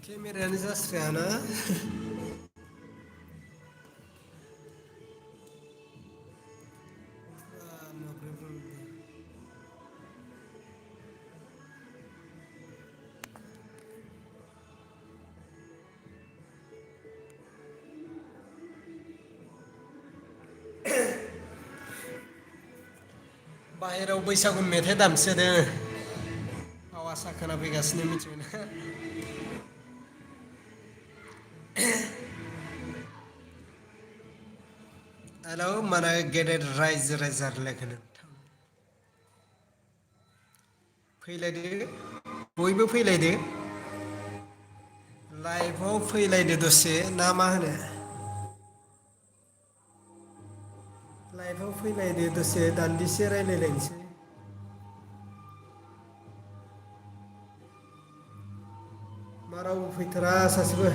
केमेरायानो जास्रायाना बाहेराव बैसागु मेथाइ दामसोदों आवासा खोनाफैगासिनो मिथिबायना हेलौ माने गेदेर रायजो राजा लोगो नोंथां फैलायदो बयबो फैलायदो लाइभआव फैलायदो दसे ना मा होनो लाइभआव फैलायदो दसे दान्दिसे रायलायलायनोसै मा रावबो फैथारा सासेबो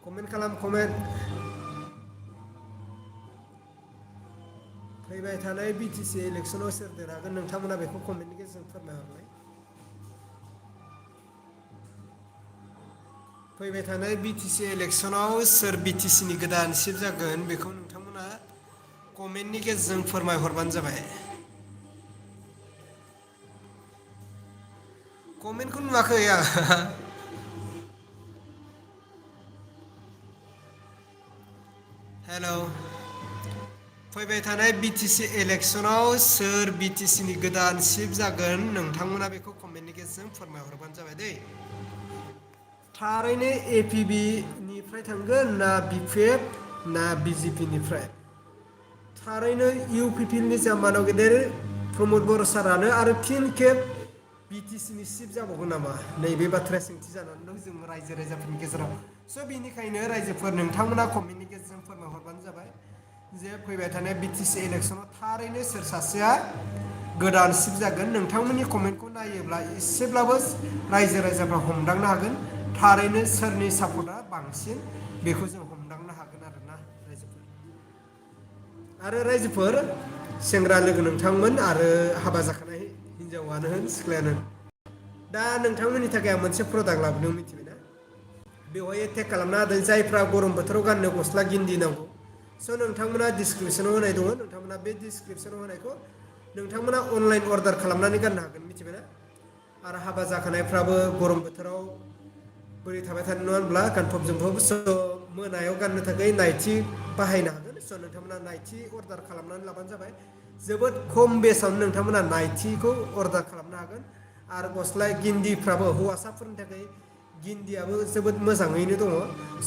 कमेन्ट खालाम कमेन्ट फैबाय थानाय बिटिसि इलेक्सनाव सोर देरहागोन नोंथांमोना बेखौ कमेन्टनि गेजेरजों फोरमायहरलाय फैबाय थानाय बिटिसि इलेक्सनाव सोर बिटिसिनि गोदान चिफ जागोन बेखौ नोंथांमोना कमेन्टनि गेजेरजों फोरमायहरबानो जाबाय कमेन्टखौ नुवाखै आं हेलौ फैबाय थानाय बिटिसि इलेक्सनाव सोर बिटिसिनि गोदान चिफ जागोन नोंथांमोना बेखौ कमेन्टनि गेजेरजों फोरमायहरबानो जाबाय दै थारैनो एपिबि निफ्राय थांगोन ना बिपिएफ ना बिजेपि निफ्राय थारैनो इउ पि पि एल नि जाम्बानाव गेदेर प्रमद बर' सारानो आरो फिन खेब बिटिसिनि चिफ जाबावगोन नामा नैबे बाथ्राया सोंथि जानानै दं जों रायजो राजाफोरनि गेजेराव स' बिनिखायनो रायजोफोर नोंथांमोना कमेन्टनि गेजेरजों फोरमायहरबानो जाबाय जे फैबाय थानाय बिटिसि इलेक्सनाव थारैनो सोर सासेया गोदान चिफ जागोन नोंथांमोननि कमेन्टखौ नायोब्ला एसेब्लाबो रायजो राजाफ्रा हमदांनो हागोन थारैनो सोरनि सापर्टआ बांसिन बेखौ जों हमदांनो हागोन आरोना रायजोफोर सेंग्रा लोगो नोंथांमोन आरो हाबा जाखानाय हिनजावानो होन सिख्लायानो होन दा नोंथांमोननि थाखाय आं मोनसे प्रडाक्ट लाबोदों मिथिबायना बेवहाय एटेक खालामना होदों जायफ्रा गरम बोथोराव गाननो गस्ला गिन्दि नांगौ स' नोंथांमोना डिसक्रिपसनाव होनाय दङ नोंथांमोना बे डिसक्रिपसनाव होनायखौ नोंथांमोना अनलाइन अर्डार खालामनानै गाननो हागोन मिथिबायना आरो हाबा जाखानायफ्राबो गरम बोथोराव बोरै थाबाय थानो नङा होनब्ला गानफब जोमफब स' मोनायाव गाननो थाखाय नाइटि बाहायनो हागोन स' नोंथांमोना नाइटि अर्डार खालामनानै लाबानो जाबाय जोबोद खम बेसावनो नोंथांमोना नाइटिखौ अर्डार खालामनो हागोन आरो गस्ला गिन्दिफ्राबो हौवासाफोरनि थाखाय गिन्दियाबो जोबोद मोजाङैनो दङ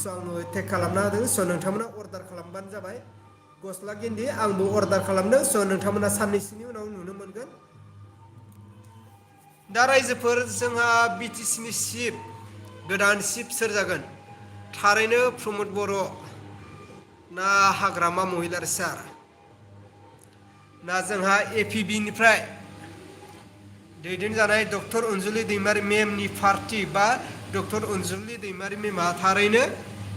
स' आङो टेक खालामना होदों स' नोंथांमोना अर्डार खालामबानो जाबाय गस्ला गिन्दि आंबो अर्डार खालामदों स' नोंथांमोना साननैसोनि उनाव नुनो मोनगोन दा रायजोफोर जोंहा बिटिसिनि चिफ गोदान चिफ सोर जागोन थारैनो प्रमद बर' ना हाग्रामा महिलारि सार ना जोंहा एपिबि निफ्राय दैदेनजानाय डक्टर अनजुलि दैमारि मेमनि पार्टि बा डक्टर अनजुलि दैमारि मेमा थारैनो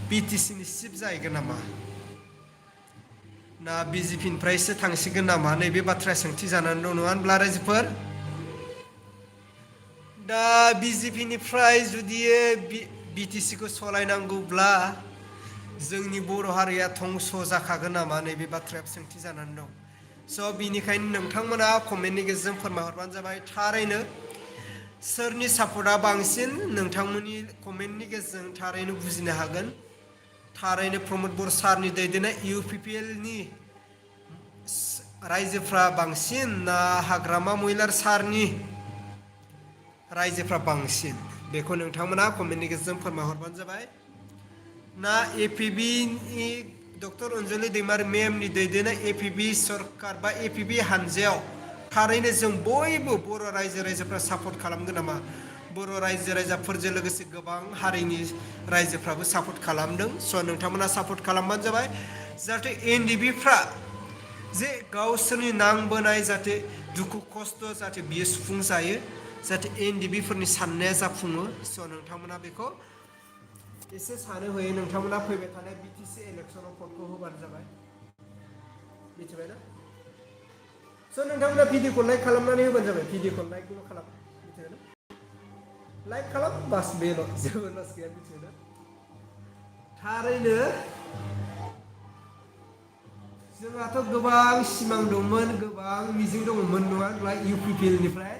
बिटिसिनि चिफ जाहैगोन नामा ना बिजेपि निफ्रायसो थांसिगोन नामा नैबे बाथ्राया सोंथि जानानै दं नङा होनब्ला रायजोफोर दा बिजेपि निफ्राय जुदि बिटिसिखौ सालायनांगौब्ला जोंनि बर' हारिया धंस' जाखागोन नामा नैबे बाथ्राया सोंथि जानानै दं स' बिनिखायनो नोंथांमोना कमेन्टनि गेजेरजों फोरमायहरबानो जाबाय थारैनो सोरनि सापर्टआ बांसिन नोंथांमोननि कमेन्टनि गेजेरजों थारैनो बुजिनो हागोन थारैनो प्रमद बर' सारनि दैदेननाय इउ पि पि एल नि रायजोफ्रा बांसिन ना हाग्रामा महिलार सारनि रायजोफ्रा बांसिन बेखौ नोंथांमोना कमेन्टनि गेजेरजों फोरमायहरबानो जाबाय ना एपिबि नि डक्टर अनजुलि दैमारि मेमनि दैदेननाय एपिबि सरकार बा एपिबि हानजायाव थारैनो जों बयबो बर' रायजो राजाफ्रा सापर्ट खालामगोन नामा बर' रायजो राजाफोरजों लोगोसे गोबां हारिनि रायजोफ्राबो सापर्ट खालामदों स' नोंथांमोना सापर्ट खालामबानो जाबाय जाहाथे एनडिबिफ्रा जे गावसोरनि नांबोनाय जाहाथे दुखु खस्थ' जाहाथे बियो सुफुंजायो जाहाथे एनडिबि फोरनि साननाया जाफुङो स' नोंथांमोना बेखौ एसे सानो हयै नोंथांमोना फैबाय थानाय बिटिसि इलेक्सनाव भटखौ होबानो जाबाय मिथिबायना स' नोंथांमोना भिडिअखौ लाइक खालामनानै होबानो जाबाय भिडिअखौ लाइकल' खालाम मिथिबायना लाइक खालाम बास बेल' जेबो लस गैया मिथिबायना थारैनो जोंहाथ' गोबां सिमां दंमोन गोबां मिजिं दङमोन नङा होनब्ला UPPLनिफ्राय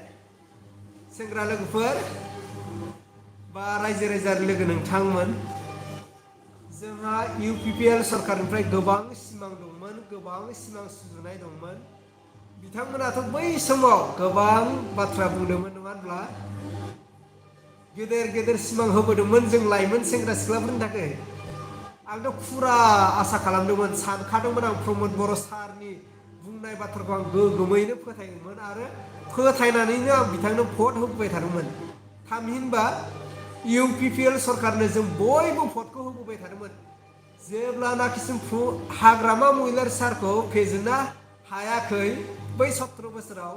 सेंग्रा लोगोफोर बा रायजो राजा लोगो नोंथांमोन जोंहा UPPL सरकारनिफ्राय गोबां सिमां दंमोन गोबां सिमां सुजुनाय दंमोन बिथांमोनाथ' बै समाव गोबां बाथ्रा बुंदोंमोन नङा होनब्ला गेदेर गेदेर सिमां होबोदोंमोन जों लाइमोन सेंग्रा सिख्लाफोरनि थाखाय आंथ' फुरा आसा खालामदोंमोन सानखादोंमोन आं प्रमद बर' सारनि बुंनाय बाथ्राखौ आं गोगोमैनो फोथायोमोन आरो फोथायनानैनो आं बिथांनो भट होबोबाय थादोंमोन थामहिनबा UPPL सरकारनो जों बयबो भटखौ होबोबाय थादोंमोन जेब्लानाखि जों हाग्रामा महिलार सारखौ फेजेननो हायाखै बै 17 बोसोराव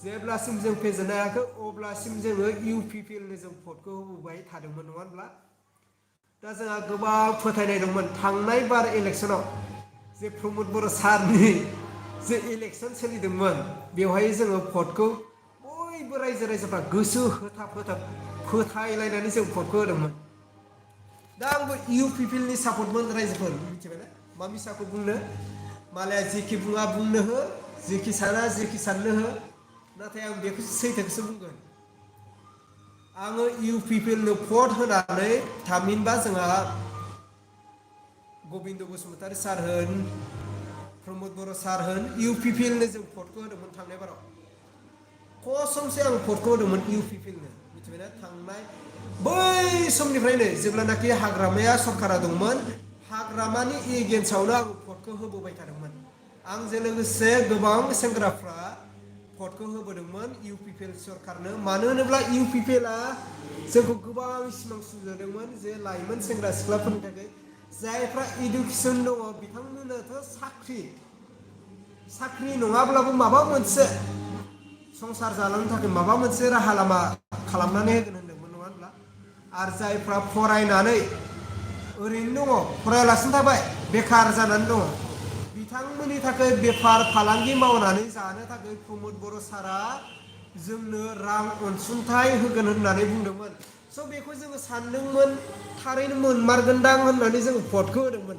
जेब्लासिम जों फेजेननो हायाखै अब्लासिम जोङो UPPLनो जों भटखौ होबोबाय थादोंमोन नङा होनब्ला दा जोंहा गोबां फोथायनाय दंमोन थांनाय बार इलेक्सनाव जे प्रमद बर' सारनि जे इलेक्सन सोलिदोंमोन बेवहाय जोङो भटखौ बयबो रायजो राजाफ्रा गोसो होथाब होथाब फोथायलायनानै जों भटखौ होदोंमोन दा आंबो UPPLनि सापर्टमोन रायजोफोर मिथिबायना मा मिसाखौ बुंनो मालाया जेखि बुङा बुंनो हो जेखि साना जेखि साननो हो नाथाय आं बेखौसो सैथोखौसो बुंगोन आङो UPPLनो भट होनानै थामहिनबा जोंहा गबिन्द बसुमतारी सार होन प्रमद बर' सार होन UPPLनो जों भटखौ होदोंमोन थांनाय बाराव कसमसे आं भटखौ होदोंमोन UPPLनो मिथिबायना थांनाय बै समनिफ्रायनो जेब्लानाखि हाग्रामाया सरकारा दंमोन हाग्रामानि एगेन्स्टआवनो आं भटखौ होबोबाय थादोंमोन आंजों लोगोसे गोबां सेंग्राफ्रा भटखौ होबोदोंमोन UPPL सरकारनो मानो होनोब्ला UPPLआ जोंखौ गोबां सिमां सुजुदोंमोन जे लाइमोन सेंग्रा सिख्लाफोरनि थाखाय जायफ्रा इडुकेसन दङ बिथांमोननोथ' साख्रि नङाब्लाबो माबा मोनसे संसार जालांनो थाखाय माबा मोनसे राहा लामा खालामनानै होगोन होनदोंमोन नङा होनब्ला आरो जायफ्रा फरायनानै ओरैनो दङ फरायालासिनो थाबाय बेखार जानानै दङ बिथांमोननि थाखाय बेफार फालांगि मावनानै जानो थाखाय प्रमद बर' सारा जोंनो रां अनसुंथाइ होगोन होननानै बुंदोंमोन स' बेखौ जोङो सानदोंमोन थारैनो मोनमारगोनदां होननानै जोङो भटखौ होदोंमोन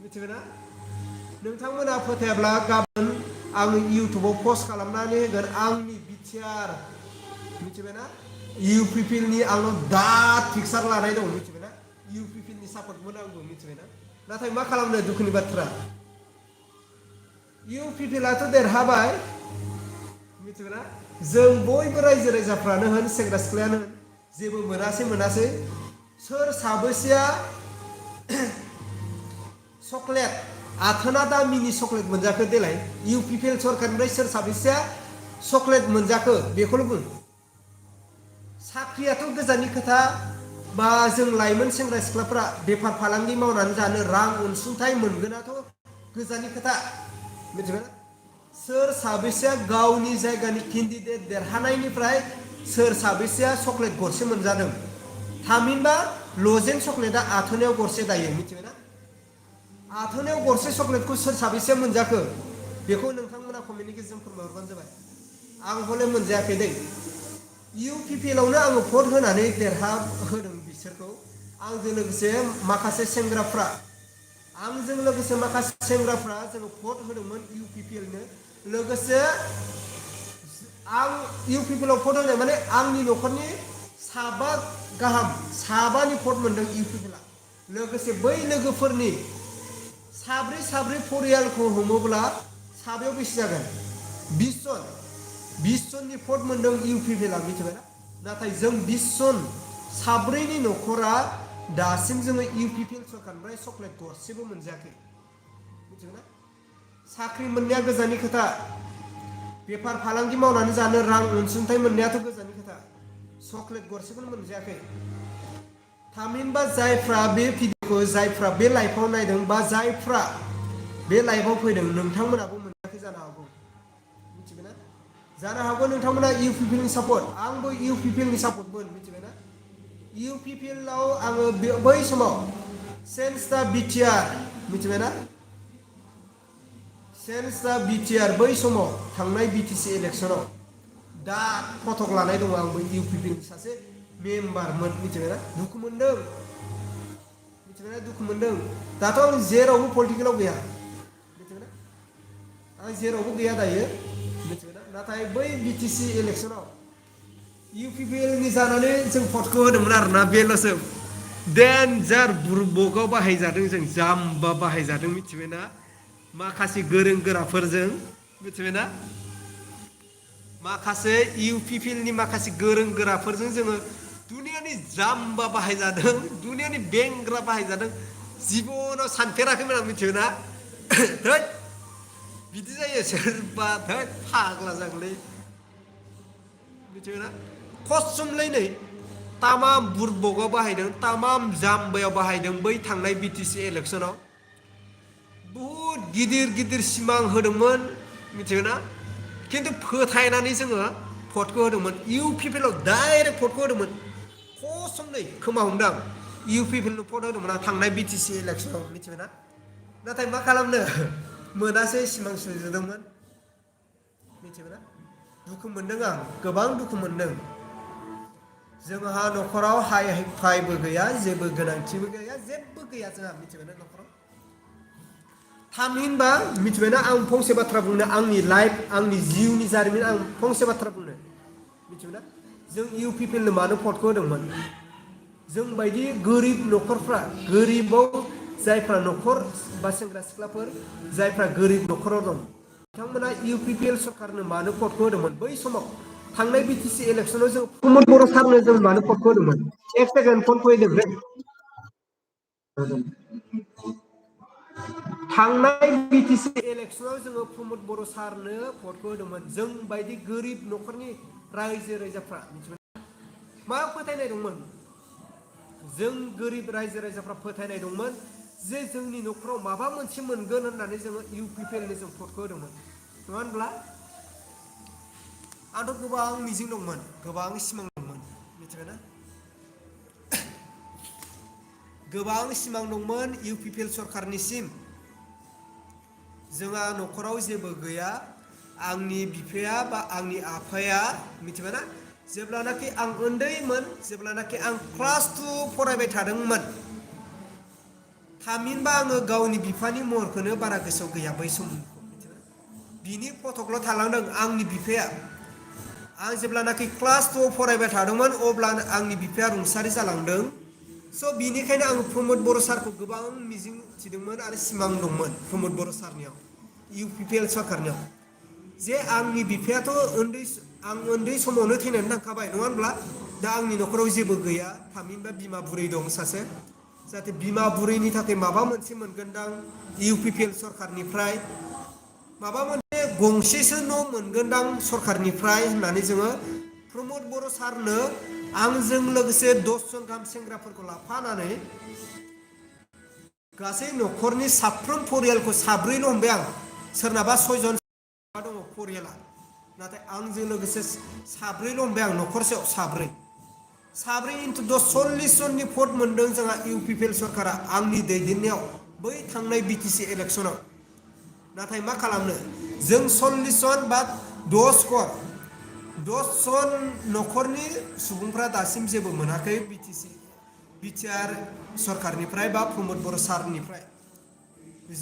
मिथिबायना नोंथांमोना फोथायाब्ला गाबोन आं इउटुबाव पस्ट खालामनानै होगोन आंनि बिटिआर मिथिबायना UPPLनि आंनाव दा पिक्सार लानाय दं मिथिबायना UPPLनि सापर्टमोन आंबो मिथिबायना नाथाय मा खालामनो दुखुनि बाथ्रा UPPLआथ' देरहाबाय मिथिबायना जों बयबो रायजो राजाफ्रानो होन सेंग्रा सिख्लायानो होन जेबो मोनासै सोर साबैसेया चक्लेट आथोना दामिनि चक्लेट मोनजाखो देलाय UPPL सरकारनिफ्राय सोर साबैसेया चक्लेट मोनजाखो बेखौल' बुं साख्रियाथ' गोजाननि खोथा बा जों लाइमोन सेंग्रा सिख्लाफ्रा बेफार फालांगि मावनानै जानो रां अनसुंथाइ मोनगोनाथ' गोजाननि खोथा मिथिबायना सोर साबैसेया गावनि जायगानि केन्डिडेट देरहानायनिफ्राय सोर साबैसेया चक्लेट गरसे मोनजादों थामहिनबा लजेन चक्लेटआ आथोनायाव गरसे दायो मिथिबायना आथोनायाव गरसे चक्लेटखौ सोर साबैसेया मोनजाखो बेखौ नोंथांमोना कमेन्टनि गेजेरजों फोरमायहरबानो जाबाय आं हले मोनजायाखै दै UPPLआवनो आङो भट होनानै देरहाहोदों बिसोरखौ आंजों लोगोसे माखासे सेंग्राफ्रा जोङो भट होदोंमोन UPPLनो लोगोसे आं UPPLआव भट होनाय माने आंनि न'खरनि साबानि भट मोनदों UPPLआ लोगोसे बै लोगोफोरनि साब्रै फरियालखौ हमोब्ला साबायाव बेसे जागोन 20 जननि भट मोनदों UPPLआ मिथिबायना नाथाय जों 20 जन साब्रैनि न'खरा दासिम जोङो UPPL सरकारनिफ्राय चक्लेट गरसेबो मोनजायाखै मिथिबायना साख्रि मोननाया गोजाननि खोथा बेफार फालांगि मावनानै जानो रां अनसुंथाइ मोननायाथ' गोजाननि खोथा चक्लेट गरसेखौनो मोनजायाखै थामहिनबा जायफ्रा बे भिडिअखौ जायफ्रा बे लाइभआव नायदों बा जायफ्रा बे लाइभआव फैदों नोंथांमोनाबो मोनजायाखै जानो हागौ मिथिबायना जानो हागौ नोंथांमोना UPPLनि सापर्ट आंबो UPPLनि सापर्टमोन मिथिबायना UPPLआव आङो बै समाव सेन्स दा BTR मिथिबायना सेन्स दा BTR बै समाव थांनाय BTC इलेक्सनाव दा फटक लानाय दङ आंबो इउपिपिएलनि सासे मेम्बारमोन मिथिबायना दुखु मोनदों मिथिबायना दुखु मोनदों दाथ' आं जेरावबो पलिटिकेलाव गैया मिथिबायना आं जेरावबो गैया दायो मिथिबायना नाथाय बै बिटिसि इलेक्सनाव इउपिपिएलनि जानानै जों भटखौ होदोंमोन आरोना बेल'सो डेन्जार बुरबकआव बाहायजादों जों जाम्बा बाहायजादों मिथिबायना माखासे गोरों गोराफोरजों मिथिबायना माखासे इउपिपिएलनि माखासे गोरों गोराफोरजों जोङो दुनियानि जाम्बा बाहायजादों दुनियानि बेंग्रा बाहायजादों जिबनाव सानफेराखैमोन आं मिथिबायना थै बिदि जायो सोरबा थै फाग्ला जागोनलै मिथिबायना खसमलै नै तामाम बुरबकआव बाहायदों तामाम जाम्बायाव बाहायदों बै थांनाय बिटिसि इलेक्सनाव बहुद गिदिर गिदिर सिमां होदोंमोन मिथिबायना खिन्थु फोथायनानै जोङो भटखौ होदोंमोन इउपिपिएलआव डाइरेक्ट भटखौ होदोंमोन खसमनै खोमा हमदां इउपिपिएलनो भट होदोंमोन आं थांनाय बिटिसि इलेक्सनाव मिथिबायना नाथाय मा खालामनो मोनासै सिमां सुजुदोंमोन मिथिबायना दुखु मोनदों आं गोबां दुखु मोनदों जोंहा न'खराव हाय फायबो गैया जेबो गोनांथिबो गैया जेबो गैया जोंहा मिथिबायना न'खराव थामहिनबा मिथिबायना आं फंसे बाथ्रा बुंनो आंनि लाइफ आंनि जिउनि जारिमिन आं फंसे बाथ्रा बुंनो मिथिबायना जों इउपिपिएलनो मानो भटखौ होदोंमोन जों बायदि गोरिब न'खरफ्रा गोरिबाव जायफ्रा न'खर बा सेंग्रा सिख्लाफोर जायफ्रा गोरिब न'खराव दं बिथांमोना इउपिपिएल सरकारनो मानो भटखौ होदोंमोन बै समाव थांनाय बिटिसि इलेक्सनाव जों प्रमद बर' सारनो जों मानो भटखौ होदोंमोन एक सेकेन्ड फन फैदोंलै थांनाय बिटिसि इलेक्सनाव जोङो प्रमद बर' सारनो भटखौ होदोंमोन जों बायदि गोरिब न'खरनि रायजो राजाफ्रा मा फोथायनाय दंमोन जों गोरिब रायजो राजाफ्रा फोथायनाय दंमोन जे जोंनि न'खराव माबा मोनसे मोनगोन होननानै जोङो इउपिपिएलनि जों भटखौ होदोंमोन नङा होनब्ला आंथ' गोबां मिजिं दंमोन गोबां सिमां दंमोन मिथिबायना गोबां सिमां दंमोन इउपिपिएल सरकारनिसिम जोंहा न'खराव जेबो गैया आंनि बिफाया बा आंनि आफाया मिथिबायना जेब्लानाखि आं उन्दैमोन जेब्लानाखि आं क्लास 2 फरायबाय थादोंमोन थामहिनबा आङो गावनि बिफानि महरखौनो बारा गोसोआव गैया बै समनिखौ बिनि फटकल' थालांदों आंनि बिफाया आं जेब्लानाखि क्लास 2 फरायबाय थादोंमोन अब्ला आंनि बिफाया रुंसारि जालांदों स' बिनिखायनो आं प्रमद बर' सारखौ गोबां मिजिं थिदोंमोन आरो सिमां दंमोन प्रमद बर' सारनियाव इउपिपिएल सरकारनियाव जे आंनि बिफायाथ' आं उन्दै समावनो थैनानै थांखाबाय नङा होनब्ला दा आंनि न'खराव जेबो गैया थामहिनबा बिमा बुरै दं सासे जाहाथे बिमा बुरैनि थाखाय माबा मोनसे मोनगोनदां इउपिपिएल सरकारनिफ्राय माबा मोनसे गंसेसो न' मोनगोनदां सरकारनिफ्राय होननानै जोङो प्रमद बर' सारनो आंजों लोगोसे 10 जन गाहाम सेंग्राफोरखौ लाफानानै गासै न'खरनि साफ्रोम परियालखौ साब्रैल' हमबाय आं सोरनाबा 6 जन दङ परियाला नाथाय आंजों लोगोसे साब्रैल' हमबाय आं न'खरसेयाव साब्रै इन्टु 10 40 जननि भट मोनदों जोंहा इउपिपिएल सरकारा आंनि दैदेननायाव बै थांनाय बिटिसि इलेक्सनाव नाथाय मा खालामनो जों 40 जन बा 10 जन न'खरनि सुबुंफ्रा दासिम जेबो मोनाखै बिटिआर सरकारनिफ्राय बा प्रमद बर' सारनिफ्राय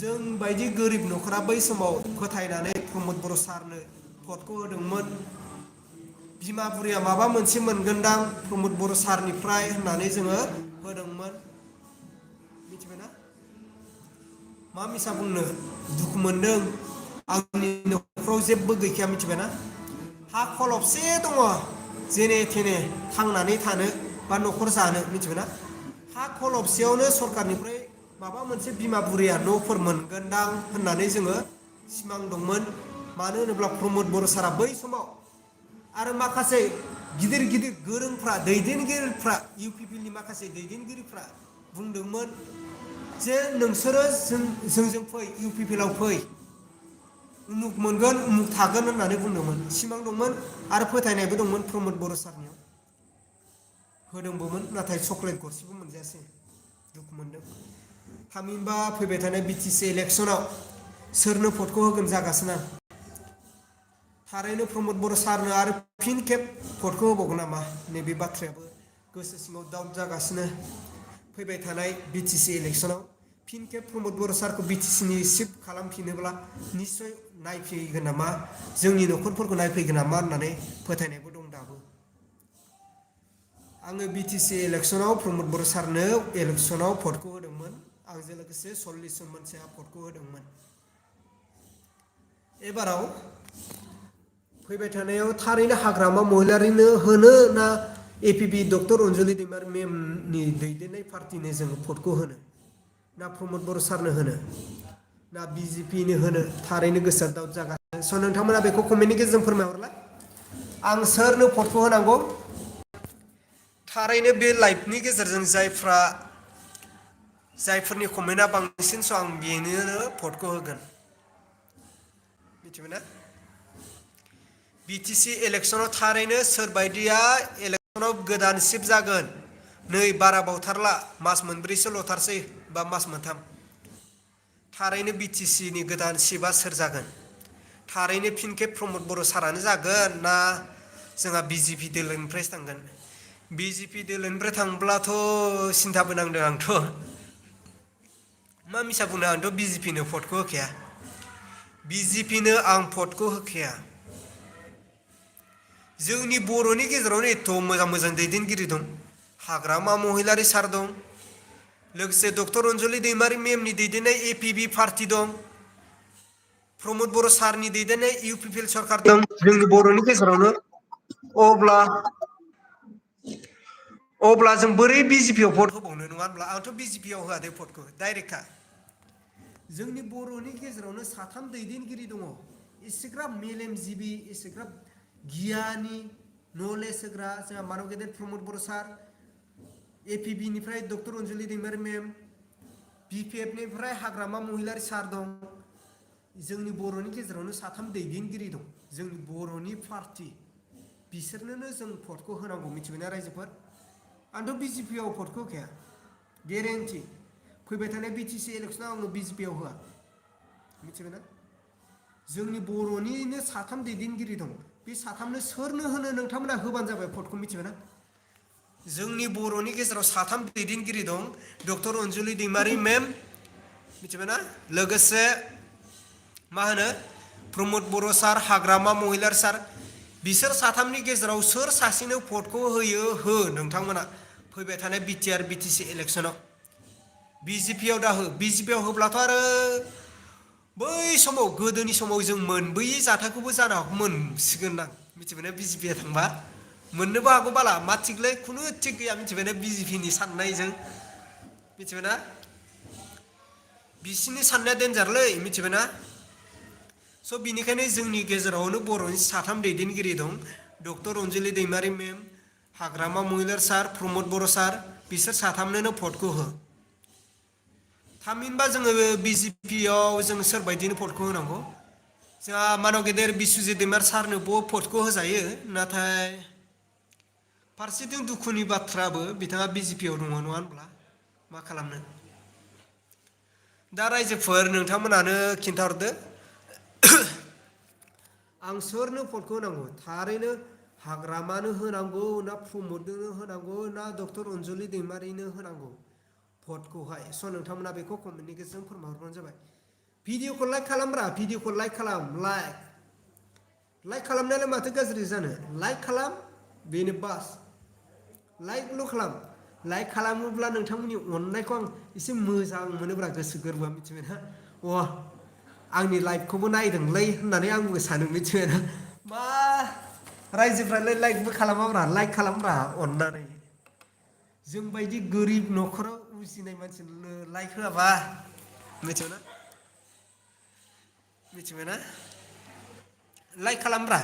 जों बायदि गोरिब न'खरा बै समाव फोथायनानै प्रमद बर' सारनो भटखौ होदोंमोन बिमा बुरैया माबा मोनसे मोनगोनदां प्रमद बर' सारनिफ्राय होननानै जोङो होदोंमोन मिथिबायना मा मिसा बुंनो दुखु मोनदों आंनि न'खराव जेबो गैखाया मिथिबायना हा खलबसे दङ जेने थेने थांनानै थानो बा न'खर जानो मिथिबायना हा खलबसेयावनो सरकारनिफ्राय माबा मोनसे बिमा बुरैया न'फोर मोनगोनदां होननानै जोङो सिमां दंमोन मानो होनोब्ला प्रमद बर' सारा बै समाव आरो माखासे गिदिर गिदिर गोरोंफ्रा दैदेनगिरिफ्रा इउपिपिएलनि माखासे दैदेनगिरिफ्रा बुंदोंमोन जे नोंसोरो जोंजों फै इउपिपिएलआव फै उमुक मोनगोन उमुक थागोन होननानै बुंदोंमोन सिमां दंमोन आरो फोथायनायबो दंमोन प्रमद बर' सारनियाव होदोंबोमोन नाथाय चक्लेट गरसेबो मोनजायासै दुखु मोनदों थामहिनबा फैबाय थानाय बिटिसि इलेक्सनाव सोरनो भटखौ होगोन जागासिनो थारैनो प्रमद बर' सारनो आरो फिन खेब भटखौ होबावगोन नामा नैबे बाथ्रायाबो गोसो सिङाव दाउट जागासिनो फैबाय थानाय BTC इलेक्सनाव फिन खेब प्रमद बर' सारखौ BTC नि सिफ खालामफिनोब्ला निश्चय नायफैगोन नामा जोंनि न'खरफोरखौ नायफैगोन नामा होननानै फोथायनायबो दं दाबो आङो BTC इलेक्सनाव प्रमद बर' सारनो इलेक्सनाव भटखौ होदोंमोन आंजों लोगोसे 40 जन मानसिया भटखौ होदोंमोन एबाराव फैबाय थानायाव थारैनो हाग्रामा महिलारिनो होनो ना APB डक्टर अनजलि दैमारि मेमनि दैदेननाय पार्टिनो जोङो भटखौ होनो ना प्रमद बर' सारनो होनो ना BJP नो होनो थारैनो गोसोआ दाउट जागासिनो स' नोंथांमोना बेखौ कमेन्टनि गेजेरजों फोरमायहरलाय आं सोरनो भटखौ होनांगौ थारैनो बे लाइभनि गेजेरजों जायफोरनि कमेन्टआ बांसिन स' आं बेनो भटखौ होगोन मिथिबायना BTC इलेक्सनाव थारैनो सोरबायदिया इलेक्सनाव गोदान सिफ जागोन नै बारा बावथारला मास मोनब्रैसो ल'थारसै बा मास मोनथाम थारैनो BTC नि गोदान सिफआ सोर जागोन थारैनो फिन खेब प्रमद बर' सारानो जागोन ना जोंहा BJP दोलोनिफ्रायसो थांगोन BJP दोलोनिफ्राय थांब्लाथ' सिन्थाबो नांदों आंथ' मा मिसा बुंनो आंथ' BJP नो भटखौ होखाया BJP नो आं भटखौ होखाया जोंनि बर'नि गेजेरावनो एथ' मोजां मोजां दैदेनगिरि दं हाग्रामा महिलारि सार दं लोगोसे डक्टर अनजलि दैमारि मेमनि दैदेननाय APB पार्टि दं प्रमद बर' सारनि दैदेननाय UPPL सरकार दं जोंनि बर'नि गेजेरावनो अब्ला जों बोरै BJP आव भट होबावनो नङा होनब्ला आंथ' BJP आव होआ दे भटखौ डाइरेक्टखा जोंनि बर'नि गेजेरावनो साथाम दैदेनगिरि दङ एसेग्राब मेलेमजिबि एसेग्राब गियानि नलेज होग्रा जोंहा मानब गेदेर प्रमद बर' सार APB निफ्राय डक्टर अनजलि दैमारि मेम BPF निफ्राय हाग्रामा महिलारि सार दं जोंनि बर'नि गेजेरावनो साथाम दैदेनगिरि दं जोंनि बर'नि पार्टि बिसोरनोनो जों भटखौ होनांगौ मिथिबायना रायजोफोर आंथ' BJP आव भटखौ होखाया गेरेन्टि फैबाय थानाय BTC इलेक्सनाव आङो BJP आव होआ मिथिबायना जोंनि बर'निनो साथाम दैदेनगिरि दं बे साथामनो सोरनो होनो नोंथांमोना होबानो जाबाय भटखौ मिथिबायना जोंनि बर'नि गेजेराव साथाम दैदेनगिरि दं डक्टर अनजलि दैमारि मेम मिथिबायना लोगोसे मा होनो प्रमद बर' सार हाग्रामा महिलारि सार बिसोर साथामनि गेजेराव सोर सासेनो भटखौ होयो हो नोंथांमोना फैबाय थानाय BTR BTC इलेक्सनाव BJP आव दा हो BJP आव होब्लाथ' आरो बै समाव गोदोनि समाव जों मोनबोयै जाथायखौबो जानो हागौ मोनसिगोनदां मिथिबायना BJP आ थांबा मोननोबो हागौ बाला मा थिगलै खुनु थिग गैया मिथिबायना BJP नि साननायजों मिथिबायना बिसिनि साननाया देन्जारलै मिथिबायना स' बिनिखायनो जोंनि गेजेरावनो बर'नि साथाम दैदेनगिरि दं डक्टर अनजलि दैमारि मेम हाग्रामा महिलारि सार प्रमद बर' सार बिसोर साथामनोनो भटखौ हो थामहिनबा जोङो BJP आव जोङो सोरबायदिनो भटखौ होनांगौ जोंहा मानब गेदेर बिस्वजित दैमारि सारनोबो भटखौ होजायो नाथाय फारसेथिं दुखुनि बाथ्राबो बिथाङा BJP आव दङ नङा होनब्ला मा खालामनो दा रायजोफोर नोंथांमोनानो खिन्थाहरदो आं सोरनो भटखौ होनांगौ थारैनो हाग्रामानो होनांगौ ना प्रमदनो होनांगौ ना डक्टर अनजलि दैमारिनो होनांगौ भटखौहाय स' नोंथांमोना बेखौ कमेन्टनि गेजेरजों फोरमायहरबानो जाबाय भिडिअखौ लाइक खालामब्रा भिडिअखौ लाइक खालाम लाइक खालामनायालाय माथो गाज्रि जानो लाइक खालाम बेनो बास लाइकल' खालाम लाइक खालामोब्ला नोंथांमोननि अननायखौ आं एसे मोजां मोनोब्रा गोसो गोरबोआ मिथिबायना आंनि लाइभखौबो नायदोंलै होननानै आंबो सानो मिथिबायना मा रायजोफ्रालाय लाइकबो खालामाब्रा लाइक खालामब्रा अननानै जोंबायदि गोरिब न'खराव उजिनाय मानसिनो लाइक होआबा मिथिबायना लाइक खालामब्रा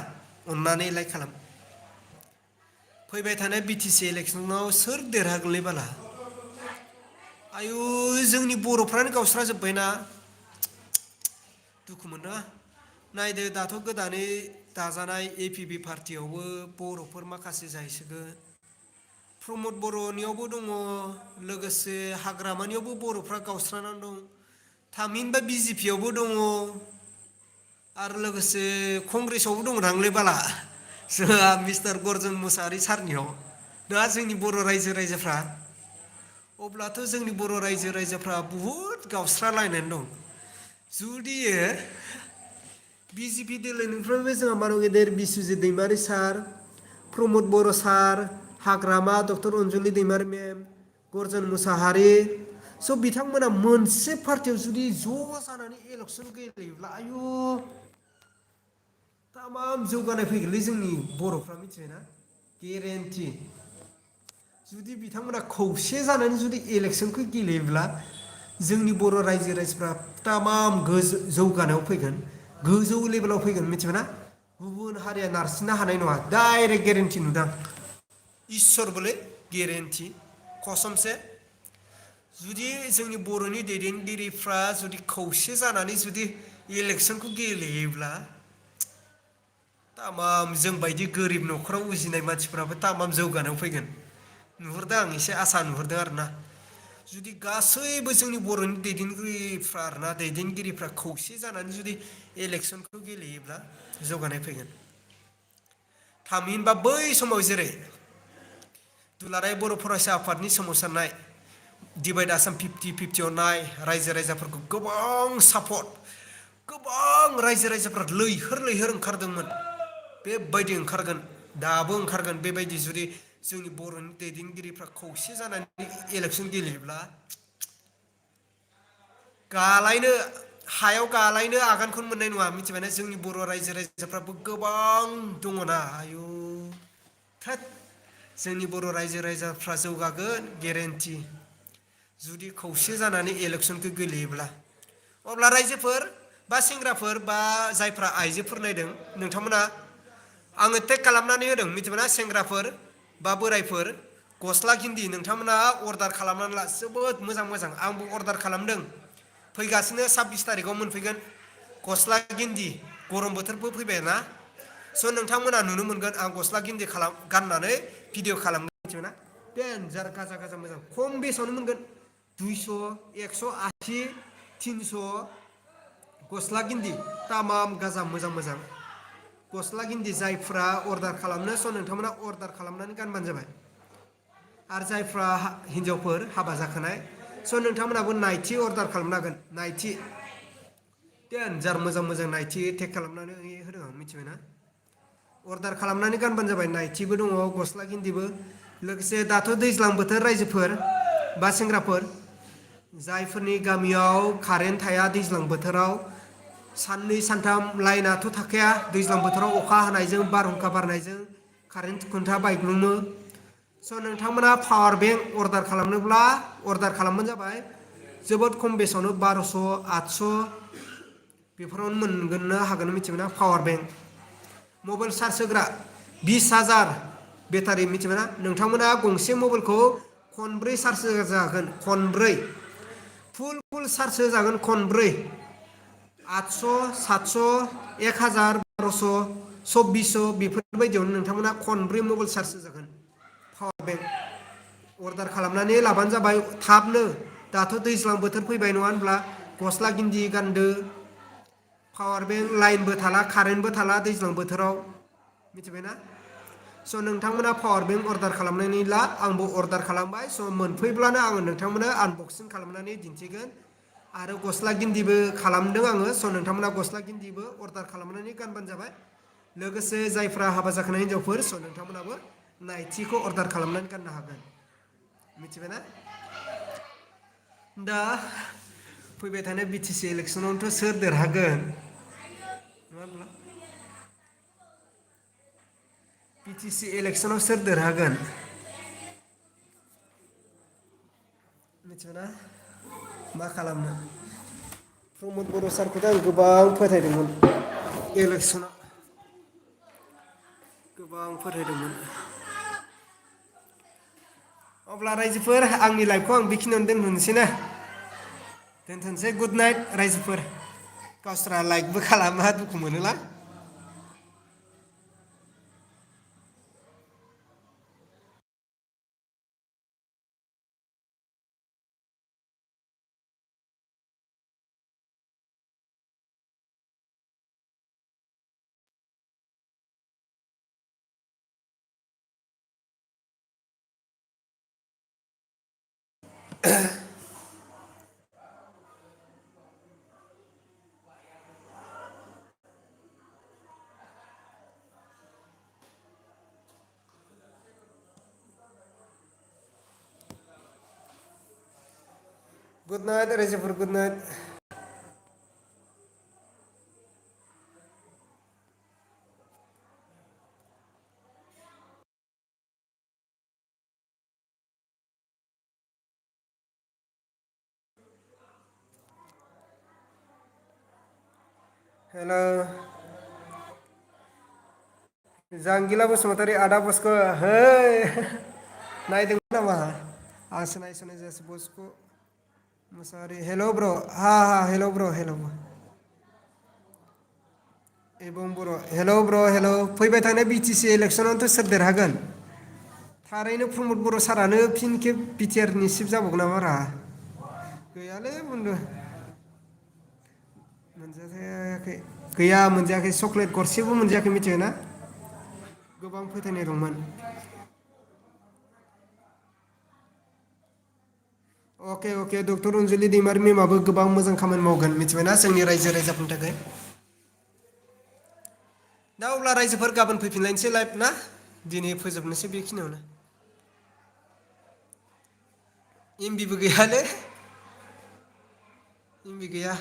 अननानै लाइक खालाम फैबाय थानाय BTC इलेक्सनाव सोर देरहागोनलै बाला आयु जोंनि बर'फ्रानो गावस्राजोब्बायना दुखु मोनदों नायदो दाथ' गोदानै दाजानाय APB पार्टियावबो बर'फोर माखासे जाहैसिगोन प्रमद बर'नियावबो दङ लोगोसे हाग्रामानियावबो बर'फ्रा गावस्रानानै दं थामहिनबा BJP आवबो दङ आरो लोगोसे कंग्रेसआवबो दङ दांलै बाला जोंहा मिस्टार गर्जन मुसाहारि सारनियाव दा जोंनि बर' रायजो राजाफ्रा अब्लाथ' जोंनि बर' रायजो राजाफ्रा बुहुद गावस्रालायनानै दं जुदि बिजेपि दोलोनिफ्रायबो जोंहा मानाव गेदेर बिस्वजित दैमारि सार प्रमद बर' सार हाग्रामा डक्टर अनजलि दैमारि मेम गर्जन मुसाहारि स' बिथांमोना मोनसे पार्टियाव जुदि ज' जानानै इलेक्सन गेलेयोब्ला आयु तामाम जौगानाय फैगोनलै जोंनि बर'फ्रा मिथिबायना गेरेन्टि जुदि बिथांमोना खौसे जानानै जुदि इलेक्सनखौ गेलेयोब्ला जोंनि बर' रायजो राजाफ्रा तामाम जौगानायाव फैगोन गोजौ लेभेलाव फैगोन मिथिबायना गुबुन हारिया नारसिननो हानाय नङा डाइरेक्ट गेरेन्टि नुदां इसोर बोले गेरेन्टि कसमसे जुदि जोंनि बर'नि दैदेनगिरिफ्रा जुदि खौसे जानानै जुदि इलेक्सनखौ गेलेयोब्ला तामाम जोंबायदि गोरिब न'खराव उजिनाय मानसिफ्राबो तामाम जौगानायाव फैगोन नुहुरदों आं एसे आसा नुहुरदों आरोना जुदि गासैबो जोंनि बर'नि दैदेनगिरिफ्रा आरोना दैदेनगिरिफ्रा खौसे जानानै जुदि इलेक्सनखौ गेलेयोब्ला जौगानाय फैगोन थामहिनबा बै समाव जेरै दुलाराय बर' फरायसा आफादनि सोमावसारनाय डिभाइड आसाम 50-50 नाय रायजो राजाफोरखौ गोबां सापर्ट गोबां रायजो राजाफ्रा लैहोर लैहोर ओंखारदोंमोन बेबायदि ओंखारगोन दाबो ओंखारगोन बेबायदि जुदि जोंनि बर'नि दैदेनगिरिफ्रा खौसे जानानै इलेक्सन गेलेयोब्ला गालायनो हायाव गालायनो आगानखौनो मोननाय नङा मिथिबायना जोंनि बर' रायजो राजाफ्राबो गोबां दङना आयु थोद जोंनि बर' रायजो राजाफ्रा जौगागोन गेरेन्टि जुदि खौसे जानानै इलेक्सनखौ गेलेयोब्ला अब्ला रायजोफोर बा सेंग्राफोर बा जायफ्रा आइजोफोर नायदों नोंथांमोना आङो टेग खालामनानै होदों मिथिबायना सेंग्राफोर बा बोरायफोर गस्ला गिन्दि नोंथांमोना अर्डार खालामनानै ला जोबोद मोजां मोजां आंबो अर्डार खालामदों फैगासिनो 26 तारिखआव मोनफैगोन गस्ला गिन्दि गरम बोथोरबो फैबाय ना स' नोंथांमोना नुनो मोनगोन आं गस्ला गिन्दि गाननानै भिडिअ खालामगोन मिथिबायना देनजार गाजा गाजा मोजां खम बेसेयावनो मोनगोन 200 180 300 गस्ला गिन्दि तामाम गाजा मोजां मोजां गस्ला गिन्दि जायफ्रा अर्डार खालामनो स' नोंथांमोना अर्डार खालामनानै गानबानो जाबाय आरो जायफ्रा हिन्जावफोर हाबा जाखानाय स' नोंथांमोनाबो नाइटि अर्डार खालामनो हागोन नाइटि देनजार मोजां मोजां नाइटि टेग खालामनानै होदों आं मिथिबायना अर्डार खालामनानै गानबानो जाबाय नाइटिबो दङ गस्ला गिन्दिबो लोगोसे दाथ' दैज्लां बोथोर रायजोफोर बा सेंग्राफोर जायफोरनि गामियाव कारेन्ट थाया दैज्लां बोथोराव साननै सानथाम लाइनाथ' थाखाया दैज्लां बोथोराव अखा हानायजों बारहुंखा बारनायजों कारेन्ट खुन्था बायग्लुङो स' नोंथांमोना पावार बेंक अर्डार खालामनोब्ला अर्डार खालामबानो जाबाय जोबोद खम बेसेयावनो 1200 800 बेफोरावनो मोनगोनो हागोन मिथिबायना पावार बेंक मबाइल चार्ज होग्रा 20,000 बेटारि मिथिबायना नोंथांमोना गंसे मबाइलखौ खनब्रै चार्ज होजागोन खनब्रै फुल चार्ज होजागोन खनब्रै 800 700 1000 1200 2400 बेफोरबायदियावनो नोंथांमोना खनब्रै मबाइल चार्ज होजागोन पावार बेंक अर्डार खालामनानै लाबानो जाबाय थाबनो दाथ' दैज्लां बोथोर फैबाय नङा होनब्ला गस्ला गिन्दि गानदो पावार बेंक लाइनबो थाला कारेन्टबो थाला दैज्लां बोथोराव मिथिबायना स' नोंथांमोना पावार बेंक अर्डार खालामनानै ला आंबो अर्डार खालामबाय स' मोनफैब्लानो आङो नोंथांमोननो आनबक्सिं खालामनानै दिन्थिगोन आरो गस्ला गिन्दिबो खालामदों आङो स' नोंथांमोना गस्ला गिन्दिबो अर्डार खालामनानै गानबानो जाबाय लोगोसे जायफ्रा हाबा जाखानाय हिनजावफोर स' नोंथांमोनाबो नाइटिखौ अर्डार खालामनानै गाननो हागोन मिथिबायना दा फैबाय थानाय BTC इलेक्सनावथ' सोर देरहागोन नङा होनब्ला BTC इलेक्सनाव सोर देरहागोन मिथिबायना मा खालामनो प्रमद बर' सारखौथ' आं गोबां फोथायदोंमोन इलेक्सनाव गोबां फोथायदोंमोन अब्ला रायजोफोर आंनि लाइफखौ आं बेखिनियावनो दोनथ'नोसै ना दोनथ'नोसै गुड नाइट रायजोफोर गावस्रा लाइकबो खालामा दुखु मोनोला गुड नाइट रायजोफोर गुड नाइट हेल' जांगिला बसुमतारी आदा बस्क' है नायदोंमोन नामा आंसो नायस'नाय जायासै बस्क' मुसाहारि हेल' ब्र' हा हेल' ब्र' हेल' एबं बर' हेल' ब्र' हेल' फैबाय थानाय BTC इलेक्सनावथ' सोर देरहागोन थारैनो प्रमद बर' सारानो फिन खेब बिटिआरनि चिफ जाबावगोन नामा रा गैयालै बुंदो मोनजायाखै गैया मोनजायाखै चक्लेट गरसेबो मोनजायाखै मिथिबाय ना गोबां फोथायनाय दंमोन अके डक्टर अनजुलि दैमारि मेमाबो गोबां मोजां खामानि मावगोन मिथिबायना जोंनि रायजो राजाफोरनि थाखाय दा अब्ला रायजोफोर गाबोन फैफिनलायनोसै लाइभ ना दिनै फोजोबनोसै बेखिनियावनो एमबिबो गैयालै एमबि गैया